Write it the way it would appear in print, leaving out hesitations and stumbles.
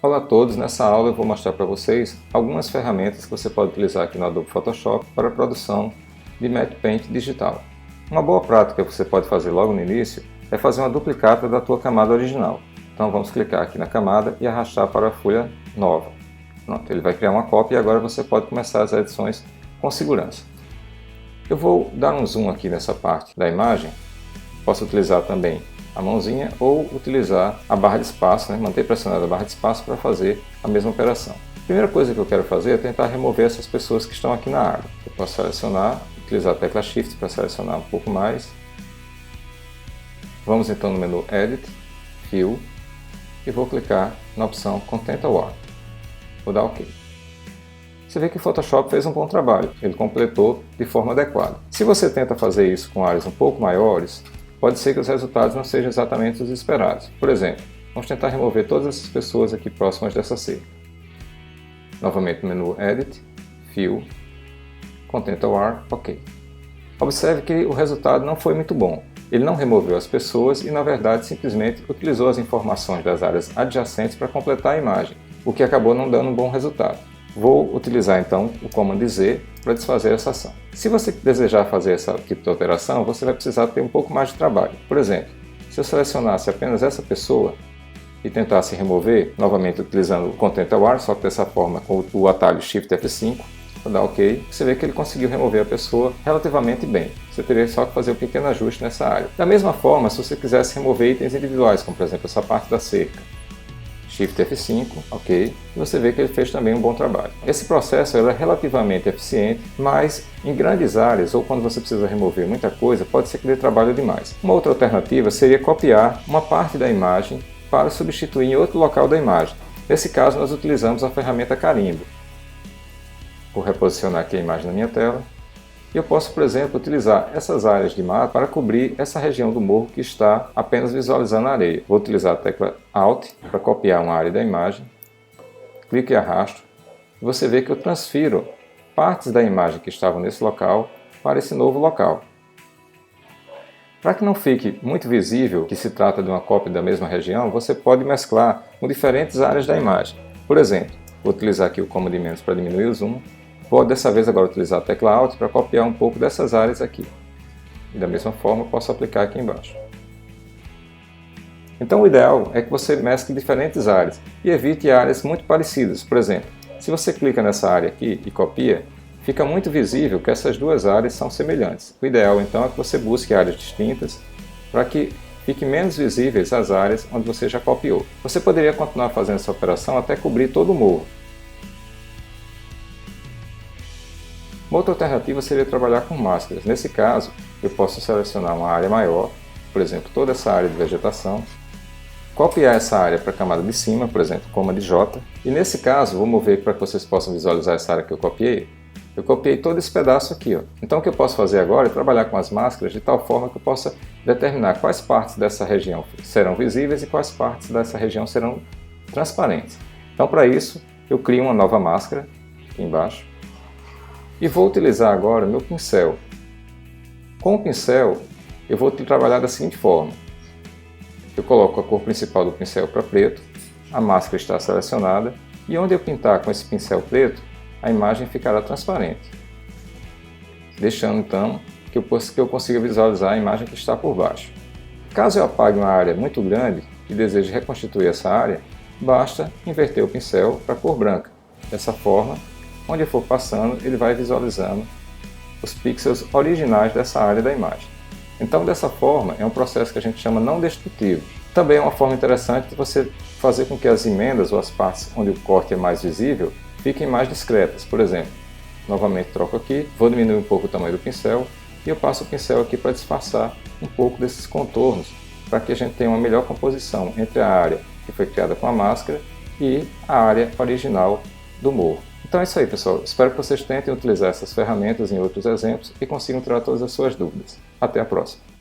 Olá a todos, nessa aula eu vou mostrar para vocês algumas ferramentas que você pode utilizar aqui no Adobe Photoshop para a produção de Matte Paint digital. Uma boa prática que você pode fazer logo no início é fazer uma duplicata da tua camada original. Então vamos clicar aqui na camada e arrastar para a folha nova. Pronto, ele vai criar uma cópia e agora você pode começar as edições com segurança. Eu vou dar um zoom aqui nessa parte da imagem. Posso utilizar também a mãozinha ou utilizar a barra de espaço, manter pressionada a barra de espaço para fazer a mesma operação. A primeira coisa que eu quero fazer é tentar remover essas pessoas que estão aqui na área. Eu posso selecionar, utilizar a tecla Shift para selecionar um pouco mais. Vamos então no menu Edit, Fill e vou clicar na opção Content Award. Vou dar OK. Você vê que o Photoshop fez um bom trabalho, ele completou de forma adequada. Se você tenta fazer isso com áreas um pouco maiores, pode ser que os resultados não sejam exatamente os esperados. Por exemplo, vamos tentar remover todas essas pessoas aqui próximas dessa cerca. Novamente no menu Edit, Fill, Content Award, OK. Observe que o resultado não foi muito bom. Ele não removeu as pessoas e, na verdade, simplesmente utilizou as informações das áreas adjacentes para completar a imagem, o que acabou não dando um bom resultado. Vou utilizar então o comando Z para desfazer essa ação. Se você desejar fazer essa tipo de alteração, você vai precisar ter um pouco mais de trabalho. Por exemplo, se eu selecionasse apenas essa pessoa e tentasse remover, novamente utilizando o Content Award, só que dessa forma com o atalho Shift F5, vou dar OK, você vê que ele conseguiu remover a pessoa relativamente bem. Você teria só que fazer um pequeno ajuste nessa área. Da mesma forma, se você quisesse remover itens individuais, como por exemplo essa parte da cerca, Shift F5, OK, e você vê que ele fez também um bom trabalho. Esse processo é relativamente eficiente, mas em grandes áreas ou quando você precisa remover muita coisa, pode ser que dê trabalho demais. Uma outra alternativa seria copiar uma parte da imagem para substituir em outro local da imagem. Nesse caso, nós utilizamos a ferramenta Carimbo. Vou reposicionar aqui a imagem na minha tela. E eu posso, por exemplo, utilizar essas áreas de mata para cobrir essa região do morro que está apenas visualizando a areia. Vou utilizar a tecla Alt para copiar uma área da imagem. Clico e arrasto. E você vê que eu transfiro partes da imagem que estavam nesse local para esse novo local. Para que não fique muito visível que se trata de uma cópia da mesma região, você pode mesclar com diferentes áreas da imagem. Por exemplo, vou utilizar aqui o comando de menos para diminuir o zoom. Vou dessa vez agora utilizar a tecla Alt para copiar um pouco dessas áreas aqui. E da mesma forma posso aplicar aqui embaixo. Então o ideal é que você mescle diferentes áreas e evite áreas muito parecidas. Por exemplo, se você clica nessa área aqui e copia, fica muito visível que essas duas áreas são semelhantes. O ideal então é que você busque áreas distintas para que fiquem menos visíveis as áreas onde você já copiou. Você poderia continuar fazendo essa operação até cobrir todo o morro. Uma outra alternativa seria trabalhar com máscaras. Nesse caso, eu posso selecionar uma área maior, por exemplo, toda essa área de vegetação, copiar essa área para a camada de cima, por exemplo, comando J, e nesse caso, vou mover para que vocês possam visualizar essa área que eu copiei. Eu copiei todo esse pedaço aqui. Então o que eu posso fazer agora é trabalhar com as máscaras de tal forma que eu possa determinar quais partes dessa região serão visíveis e quais partes dessa região serão transparentes. Então para isso, eu crio uma nova máscara, aqui embaixo, e vou utilizar agora meu pincel. Com o pincel, eu vou trabalhar da seguinte forma. Eu coloco a cor principal do pincel para preto, a máscara está selecionada, e onde eu pintar com esse pincel preto, a imagem ficará transparente. Deixando então que eu consiga visualizar a imagem que está por baixo. Caso eu apague uma área muito grande e deseje reconstituir essa área, basta inverter o pincel para a cor branca. Dessa forma, onde eu for passando, ele vai visualizando os pixels originais dessa área da imagem. Então, dessa forma, é um processo que a gente chama não destrutivo. Também é uma forma interessante de você fazer com que as emendas ou as partes onde o corte é mais visível fiquem mais discretas. Por exemplo, novamente troco aqui, vou diminuir um pouco o tamanho do pincel e eu passo o pincel aqui para disfarçar um pouco desses contornos, para que a gente tenha uma melhor composição entre a área que foi criada com a máscara e a área original do morro. Então é isso aí, pessoal. Espero que vocês tentem utilizar essas ferramentas em outros exemplos e consigam tirar todas as suas dúvidas. Até a próxima!